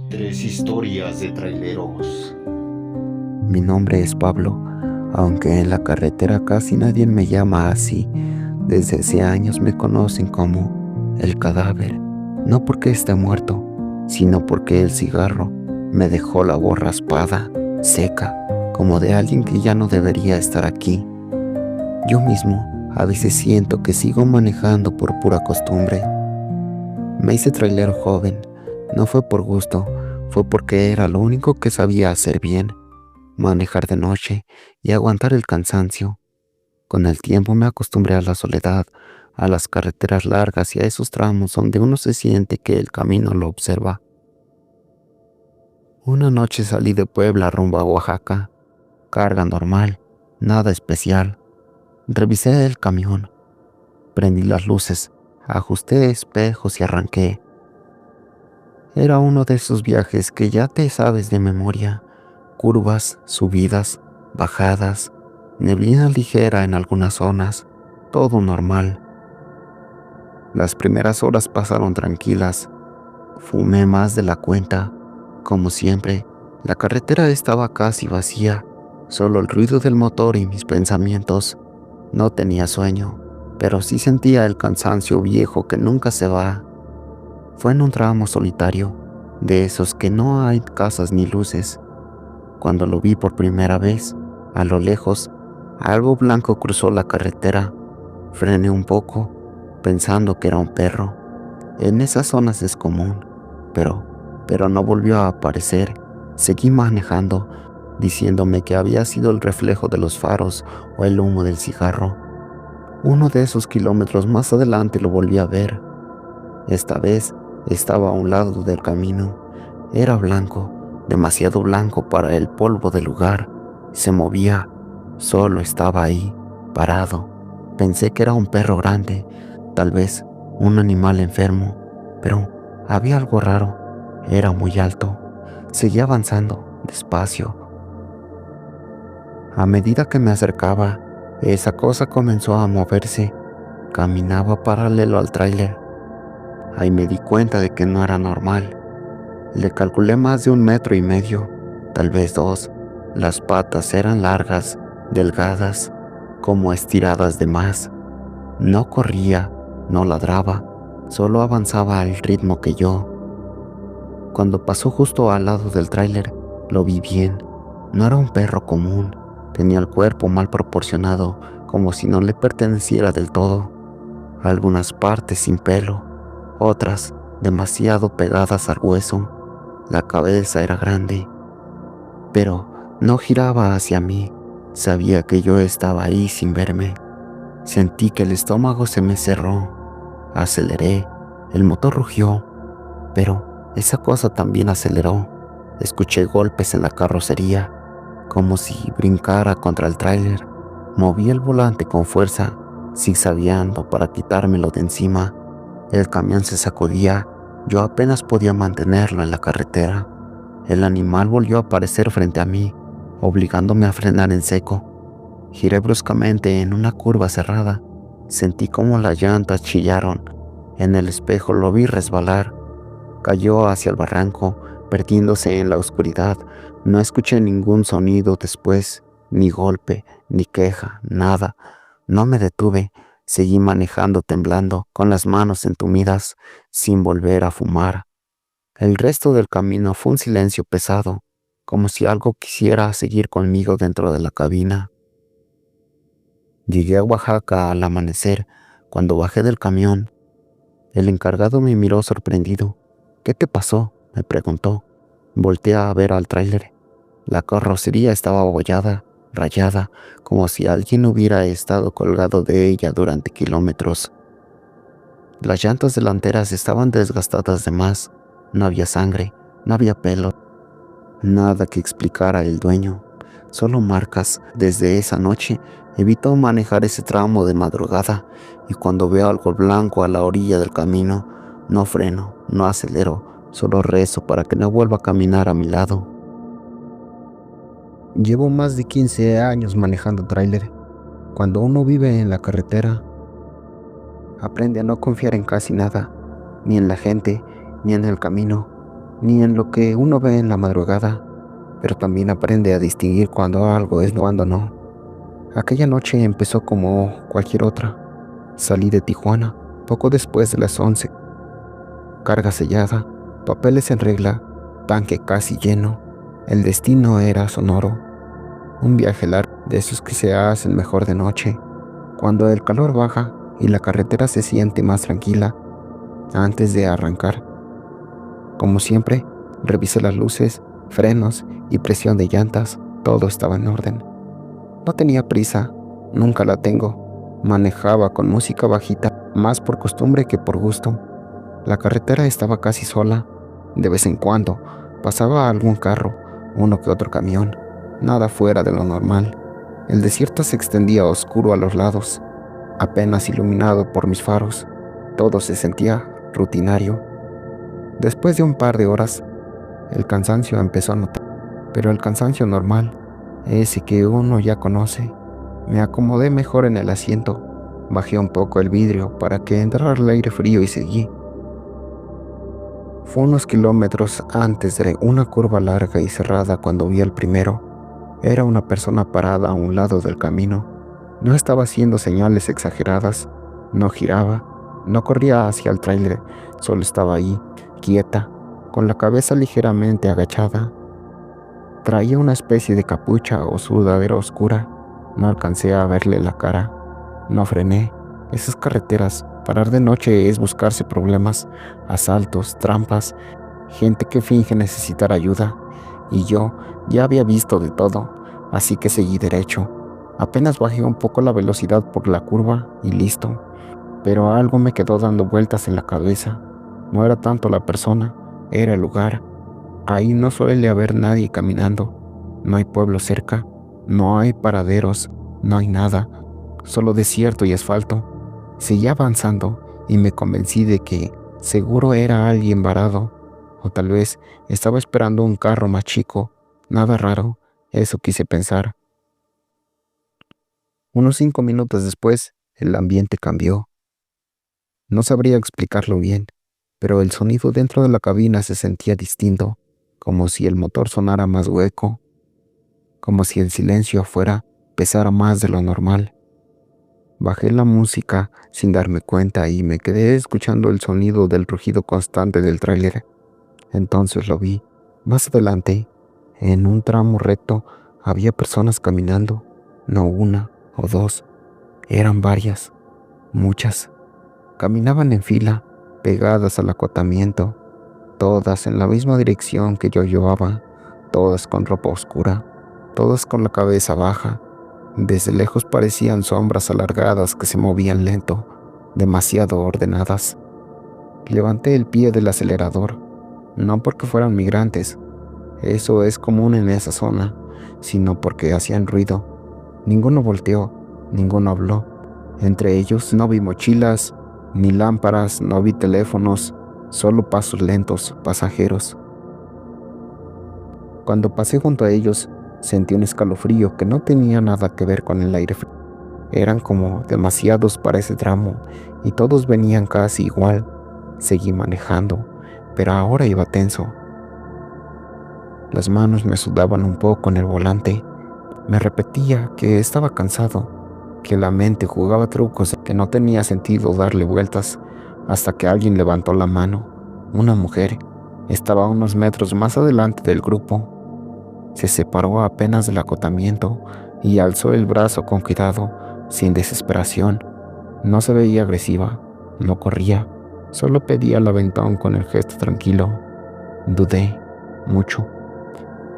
Tres historias de traileros. Mi nombre es Pablo, aunque en la carretera casi nadie me llama así. Desde hace años me conocen como el cadáver, no porque esté muerto, sino porque el cigarro me dejó la voz raspada, seca, como de alguien que ya no debería estar aquí. Yo mismo a veces siento que sigo manejando por pura costumbre. Me hice trailero joven, no fue por gusto, fue porque era lo único que sabía hacer bien, manejar de noche y aguantar el cansancio. Con el tiempo me acostumbré a la soledad, a las carreteras largas y a esos tramos donde uno se siente que el camino lo observa. Una noche salí de Puebla rumbo a Oaxaca, carga normal, nada especial. Revisé el camión, prendí las luces, ajusté espejos y arranqué. Era uno de esos viajes que ya te sabes de memoria, curvas, subidas, bajadas, neblina ligera en algunas zonas, todo normal. Las primeras horas pasaron tranquilas, fumé más de la cuenta. Como siempre, la carretera estaba casi vacía, solo el ruido del motor y mis pensamientos. No tenía sueño, pero sí sentía el cansancio viejo que nunca se va. Fue en un tramo solitario, de esos que no hay casas ni luces. Cuando lo vi por primera vez, a lo lejos, algo blanco cruzó la carretera. Frené un poco, pensando que era un perro. En esas zonas es común, pero no volvió a aparecer. Seguí manejando, diciéndome que había sido el reflejo de los faros o el humo del cigarro. Uno de esos kilómetros más adelante lo volví a ver. Esta vez estaba a un lado del camino. Era blanco, demasiado blanco para el polvo del lugar. Se movía, solo estaba ahí, parado. Pensé que era un perro grande, tal vez un animal enfermo, pero había algo raro. Era muy alto. Seguía avanzando, despacio. A medida que me acercaba, esa cosa comenzó a moverse. Caminaba paralelo al tráiler. Ahí me di cuenta de que no era normal. Le calculé más de 1,5 metros, tal vez 2. Las patas eran largas, delgadas, como estiradas de más. No corría, no ladraba, solo avanzaba al ritmo que yo. Cuando pasó justo al lado del tráiler, lo vi bien. No era un perro común, tenía el cuerpo mal proporcionado, como si no le perteneciera del todo. Algunas partes sin pelo, otras demasiado pegadas al hueso. La cabeza era grande, pero no giraba hacia mí. Sabía que yo estaba ahí sin verme. Sentí que el estómago se me cerró. Aceleré, el motor rugió, pero esa cosa también aceleró. Escuché golpes en la carrocería, como si brincara contra el tráiler. Moví el volante con fuerza, zigzagueando para quitármelo de encima. El camión se sacudía, yo apenas podía mantenerlo en la carretera. El animal volvió a aparecer frente a mí, obligándome a frenar en seco. Giré bruscamente en una curva cerrada. Sentí como las llantas chillaron. En el espejo lo vi resbalar. Cayó hacia el barranco, perdiéndose en la oscuridad. No escuché ningún sonido después, ni golpe, ni queja, nada. No me detuve. Seguí manejando temblando, con las manos entumidas, sin volver a fumar. El resto del camino fue un silencio pesado, como si algo quisiera seguir conmigo dentro de la cabina. Llegué a Oaxaca al amanecer. Cuando bajé del camión, el encargado me miró sorprendido. ¿Qué te pasó?, me preguntó. Volteé a ver al tráiler. La carrocería estaba abollada, rayada, como si alguien hubiera estado colgado de ella durante kilómetros. Las llantas delanteras estaban desgastadas de más. No había sangre, no había pelo, nada que explicara el dueño, solo marcas. Desde esa noche evito manejar ese tramo de madrugada, y cuando veo algo blanco a la orilla del camino, no freno, no acelero, solo rezo para que no vuelva a caminar a mi lado. Llevo más de 15 años manejando tráiler. Cuando uno vive en la carretera, aprende a no confiar en casi nada, ni en la gente, ni en el camino. ni en lo que uno ve en la madrugada, pero también aprende a distinguir cuando algo es y cuando no. Aquella noche empezó como cualquier otra. Salí de Tijuana poco después de las 11. Carga sellada, papeles en regla, tanque casi lleno. El destino era Sonoro. Un viaje largo, de esos que se hacen mejor de noche, cuando el calor baja y la carretera se siente más tranquila. Antes de arrancar, como siempre, revisé las luces, frenos y presión de llantas. Todo estaba en orden. No tenía prisa, nunca la tengo. Manejaba con música bajita, más por costumbre que por gusto. La carretera estaba casi sola. De vez en cuando pasaba algún carro, uno que otro camión. Nada fuera de lo normal. El desierto se extendía oscuro a los lados, apenas iluminado por mis faros. Todo se sentía rutinario. Después de un par de horas, el cansancio empezó a notar, pero el cansancio normal, ese que uno ya conoce. Me acomodé mejor en el asiento, bajé un poco el vidrio para que entrara el aire frío y seguí. Fue unos kilómetros antes de una curva larga y cerrada cuando vi al primero. Era una persona parada a un lado del camino. No estaba haciendo señales exageradas, no giraba, no corría hacia el tráiler, solo estaba ahí, quieta, con la cabeza ligeramente agachada. Traía una especie de capucha o sudadera oscura. No alcancé a verle la cara. No frené. Esas carreteras, parar de noche es buscarse problemas, asaltos, trampas, gente que finge necesitar ayuda. Y yo ya había visto de todo, así que seguí derecho. Apenas bajé un poco la velocidad por la curva y listo. Pero algo me quedó dando vueltas en la cabeza. No era tanto la persona, era el lugar. Ahí no suele haber nadie caminando. No hay pueblo cerca, no hay paraderos, no hay nada, solo desierto y asfalto. Seguí avanzando y me convencí de que seguro era alguien varado, o tal vez estaba esperando un carro más chico. Nada raro, eso quise pensar. Unos 5 minutos después, el ambiente cambió. No sabría explicarlo bien, pero el sonido dentro de la cabina se sentía distinto, como si el motor sonara más hueco, como si el silencio afuera pesara más de lo normal. Bajé la música sin darme cuenta y me quedé escuchando el sonido del rugido constante del tráiler. Entonces lo vi. Más adelante, en un tramo recto, había personas caminando, no una o dos, eran varias, muchas. Caminaban en fila, pegadas al acotamiento, todas en la misma dirección que yo llevaba, todas con ropa oscura, todas con la cabeza baja. Desde lejos parecían sombras alargadas que se movían lento, demasiado ordenadas. Levanté el pie del acelerador, no porque fueran migrantes, eso es común en esa zona, sino porque hacían ruido. Ninguno volteó, ninguno habló. Entre ellos no vi mochilas, ni lámparas, no vi teléfonos, solo pasos lentos, pasajeros. Cuando pasé junto a ellos, sentí un escalofrío que no tenía nada que ver con el aire frío. Eran como demasiados para ese tramo y todos venían casi igual. Seguí manejando, pero ahora iba tenso. Las manos me sudaban un poco en el volante. Me repetía que estaba cansado, que la mente jugaba trucos, que no tenía sentido darle vueltas, hasta que alguien levantó la mano. Una mujer estaba a unos metros más adelante del grupo. Se separó apenas del acotamiento y alzó el brazo con cuidado, sin desesperación. No se veía agresiva, no corría, solo pedía el aventón con el gesto tranquilo. Dudé mucho.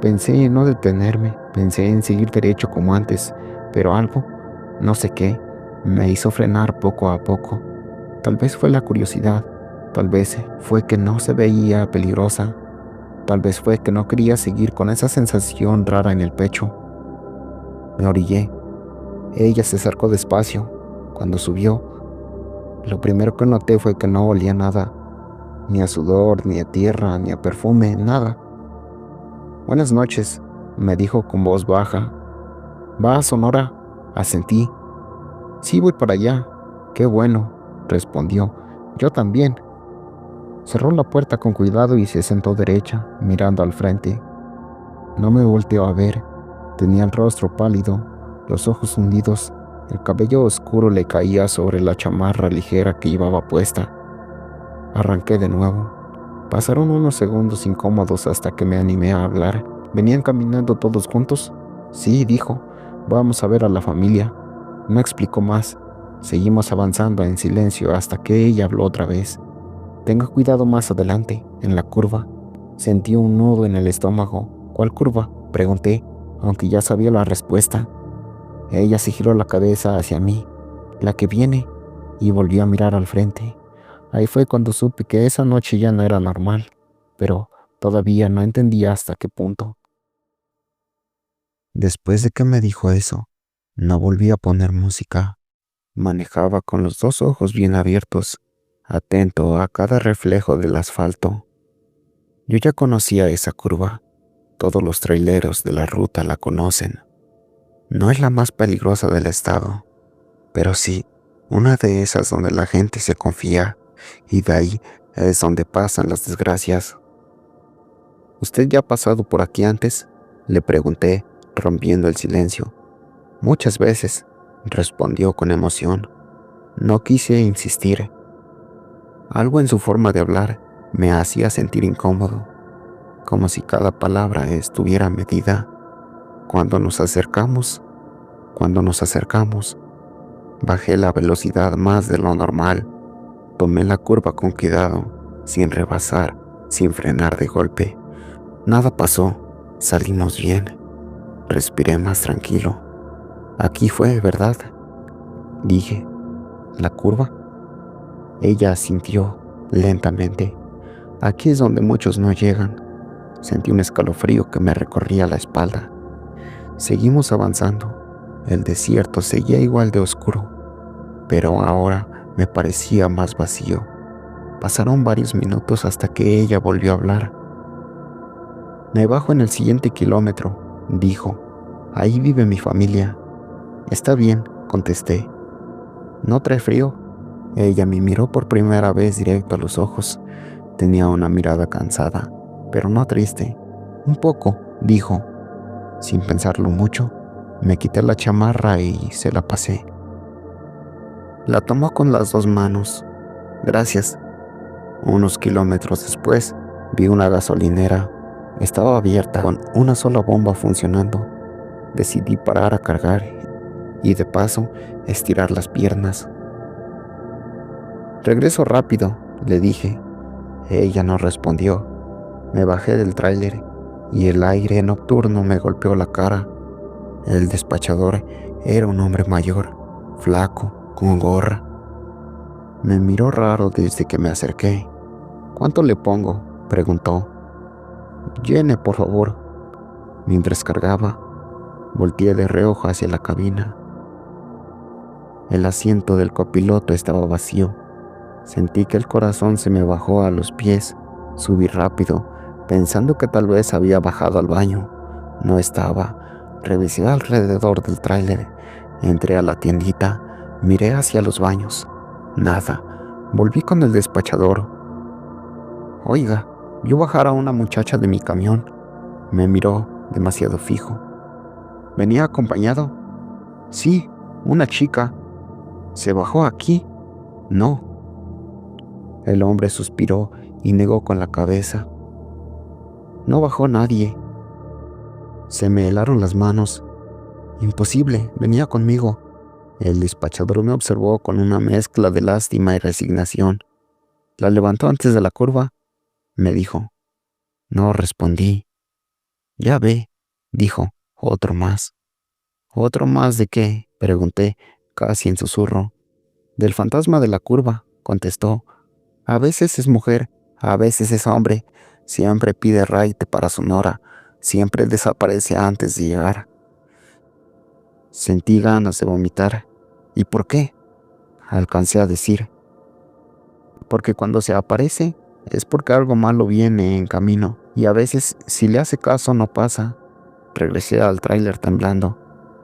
Pensé en no detenerme, pensé en seguir derecho como antes, pero algo, no sé qué, me hizo frenar poco a poco. Tal vez fue la curiosidad, tal vez fue que no se veía peligrosa, tal vez fue que no quería seguir con esa sensación rara en el pecho. Me orillé. Ella se acercó despacio. Cuando subió, lo primero que noté fue que no olía nada, ni a sudor, ni a tierra, ni a perfume, nada. Buenas noches, me dijo con voz baja. ¿Va a Sonora? Asentí. Sí, voy para allá. Qué bueno, respondió. Yo también. Cerró la puerta con cuidado y se sentó derecha, mirando al frente. No me volteó a ver. Tenía el rostro pálido, los ojos hundidos, el cabello oscuro le caía sobre la chamarra ligera que llevaba puesta. Arranqué de nuevo. Pasaron unos segundos incómodos hasta que me animé a hablar. ¿Venían caminando todos juntos? Sí, dijo. Vamos a ver a la familia. No explicó más. Seguimos avanzando en silencio hasta que ella habló otra vez. Tenga cuidado más adelante, en la curva. Sentí un nudo en el estómago. ¿Cuál curva?, pregunté, aunque ya sabía la respuesta. Ella se giró la cabeza hacia mí. La que viene, y volvió a mirar al frente. Ahí fue cuando supe que esa noche ya no era normal, pero todavía no entendía hasta qué punto. Después de que me dijo eso, no volví a poner música. Manejaba con los dos ojos bien abiertos, atento a cada reflejo del asfalto. Yo ya conocía esa curva. Todos los traileros de la ruta la conocen. No es la más peligrosa del estado, pero sí una de esas donde la gente se confía, y de ahí es donde pasan las desgracias. ¿Usted ya ha pasado por aquí antes?, le pregunté, rompiendo el silencio. Muchas veces, respondió con emoción. No quise insistir. Algo en su forma de hablar me hacía sentir incómodo, como si cada palabra estuviera medida. Cuando nos acercamos, bajé la velocidad más de lo normal. Tomé la curva con cuidado, sin rebasar, sin frenar de golpe. Nada pasó, salimos bien. Respiré más tranquilo. Aquí fue, ¿verdad?, dije. ¿La curva? Ella asintió lentamente. Aquí es donde muchos no llegan. Sentí un escalofrío que me recorría la espalda. Seguimos avanzando. El desierto seguía igual de oscuro, pero ahora me parecía más vacío. Pasaron varios minutos hasta que ella volvió a hablar. Me bajo en el siguiente kilómetro, dijo. Ahí vive mi familia. Está bien, contesté. ¿No trae frío? Ella me miró por primera vez directo a los ojos. Tenía una mirada cansada, pero no triste. Un poco, dijo. Sin pensarlo mucho, me quité la chamarra y se la pasé. La tomó con las dos manos. Gracias. Unos kilómetros después, vi una gasolinera. Estaba abierta, con una sola bomba funcionando. Decidí parar a cargar y de paso estirar las piernas. Regreso rápido, le dije. Ella no respondió. Me bajé del tráiler y el aire nocturno me golpeó la cara. El despachador era un hombre mayor, flaco, con gorra. Me miró raro desde que me acerqué. ¿Cuánto le pongo?, preguntó. Llene, por favor. Mientras cargaba, volteé de reojo hacia la cabina. El asiento del copiloto estaba vacío. Sentí que el corazón se me bajó a los pies. Subí rápido, pensando que tal vez había bajado al baño. No estaba. Revisé alrededor del tráiler. Entré a la tiendita. Miré hacia los baños. Nada. Volví con el despachador. Oiga, ¿vio bajar a una muchacha de mi camión? Me miró demasiado fijo. ¿Venía acompañado? Sí, una chica. ¿Se bajó aquí? No. El hombre suspiró y negó con la cabeza. No bajó nadie. Se me helaron las manos. Imposible, venía conmigo. El despachador me observó con una mezcla de lástima y resignación. ¿La levantó antes de la curva?, me dijo. No respondí. Ya ve, dijo. Otro más. ¿Otro más de qué?, pregunté, casi en susurro. Del fantasma de la curva, contestó. A veces es mujer, a veces es hombre. Siempre pide raite para su nora. Siempre desaparece antes de llegar. Sentí ganas de vomitar. ¿Y por qué?, alcancé a decir. Porque cuando se aparece es porque algo malo viene en camino, y a veces, si le hace caso, no pasa. Regresé al tráiler temblando.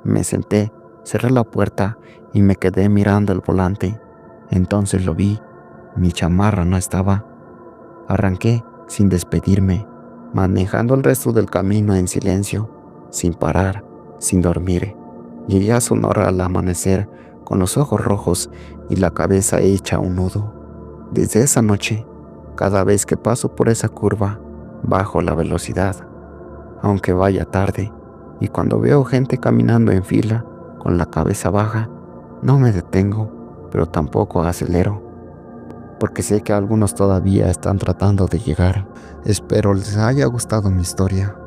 Me senté, cerré la puerta y me quedé mirando el volante. Entonces lo vi. Mi chamarra no estaba. Arranqué sin despedirme, manejando el resto del camino en silencio, sin parar, sin dormir. Llegué a Sonora al amanecer, con los ojos rojos y la cabeza hecha un nudo. Desde esa noche, cada vez que paso por esa curva, bajo la velocidad, aunque vaya tarde, y cuando veo gente caminando en fila, con la cabeza baja, no me detengo, pero tampoco acelero, porque sé que algunos todavía están tratando de llegar. Espero les haya gustado mi historia.